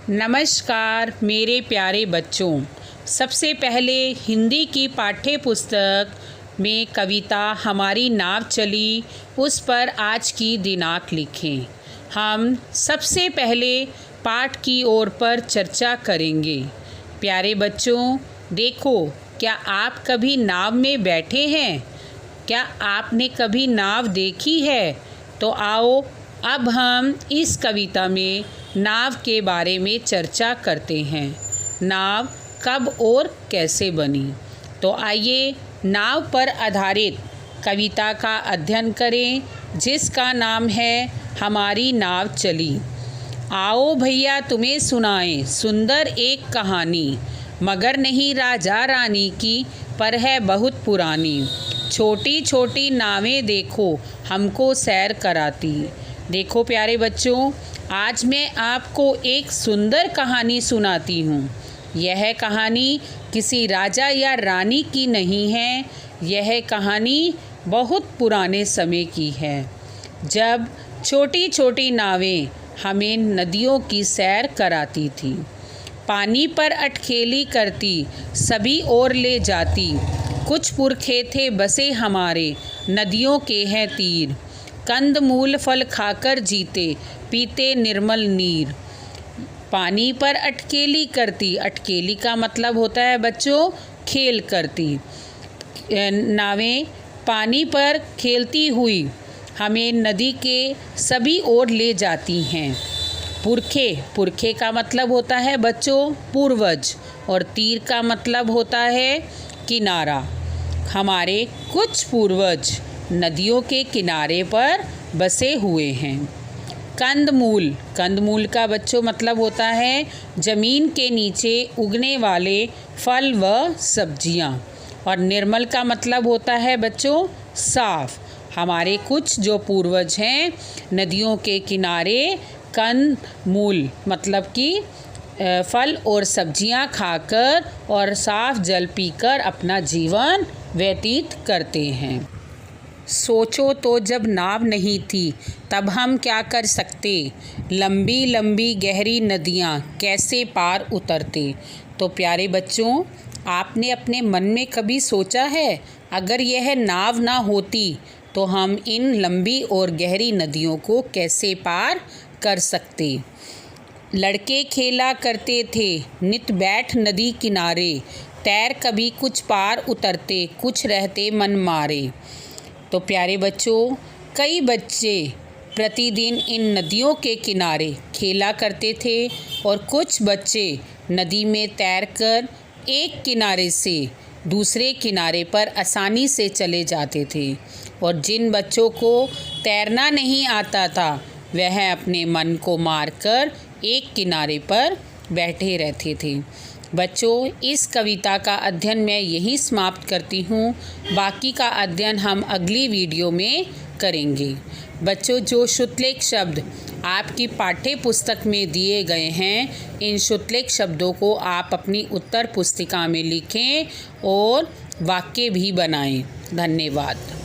नमस्कार मेरे प्यारे बच्चों। सबसे पहले हिंदी की पाठ्य पुस्तक में कविता हमारी नाव चली उस पर आज की दिनांक लिखें। हम सबसे पहले पाठ की ओर पर चर्चा करेंगे। प्यारे बच्चों, देखो, क्या आप कभी नाव में बैठे हैं? क्या आपने कभी नाव देखी है? तो आओ अब हम इस कविता में नाव के बारे में चर्चा करते हैं। नाव कब और कैसे बनी? तो आइए नाव पर आधारित कविता का अध्ययन करें, जिसका नाम है हमारी नाव चली। आओ भैया तुम्हें सुनाएं सुंदर एक कहानी, मगर नहीं राजा रानी की, पर है बहुत पुरानी। छोटी छोटी नावें देखो हमको सैर कराती। देखो प्यारे बच्चों, आज मैं आपको एक सुंदर कहानी सुनाती हूँ। यह कहानी किसी राजा या रानी की नहीं है। यह कहानी बहुत पुराने समय की है, जब छोटी छोटी नावें हमें नदियों की सैर कराती थी, पानी पर अटखेली करती, सभी ओर ले जाती। कुछ पुरखे थे बसे हमारे, नदियों के हैं तीर, कंद मूल फल खाकर जीते, पीते निर्मल नीर। पानी पर अटकेली करती, अटकेली का मतलब होता है बच्चों खेल करती। नावें पानी पर खेलती हुई हमें नदी के सभी ओर ले जाती हैं। पुरखे, पुरखे का मतलब होता है बच्चों पूर्वज, और तीर का मतलब होता है किनारा। हमारे कुछ पूर्वज नदियों के किनारे पर बसे हुए हैं। कंदमूल, कंदमूल का बच्चों मतलब होता है ज़मीन के नीचे उगने वाले फल व सब्जियां, और निर्मल का मतलब होता है बच्चों साफ। हमारे कुछ जो पूर्वज हैं नदियों के किनारे कंदमूल मतलब कि फल और सब्जियां खाकर और साफ जल पीकर अपना जीवन व्यतीत करते हैं। सोचो तो जब नाव नहीं थी तब हम क्या कर सकते? लंबी लंबी गहरी नदियाँ कैसे पार उतरते? तो प्यारे बच्चों, आपने अपने मन में कभी सोचा है अगर यह नाव ना होती तो हम इन लंबी और गहरी नदियों को कैसे पार कर सकते? लड़के खेला करते थे नित बैठ नदी किनारे, तैर कभी कुछ पार उतरते, कुछ रहते मन मारे। तो प्यारे बच्चों, कई बच्चे प्रतिदिन इन नदियों के किनारे खेला करते थे, और कुछ बच्चे नदी में तैरकर एक किनारे से दूसरे किनारे पर आसानी से चले जाते थे। और जिन बच्चों को तैरना नहीं आता था वह अपने मन को मारकर एक किनारे पर बैठे रहते थे। बच्चों, इस कविता का अध्ययन मैं यहीं समाप्त करती हूँ। बाकी का अध्ययन हम अगली वीडियो में करेंगे। बच्चों, जो शुद्धलेख शब्द आपकी पाठ्य पुस्तक में दिए गए हैं, इन शुद्धलेख शब्दों को आप अपनी उत्तर पुस्तिका में लिखें और वाक्य भी बनाएं। धन्यवाद।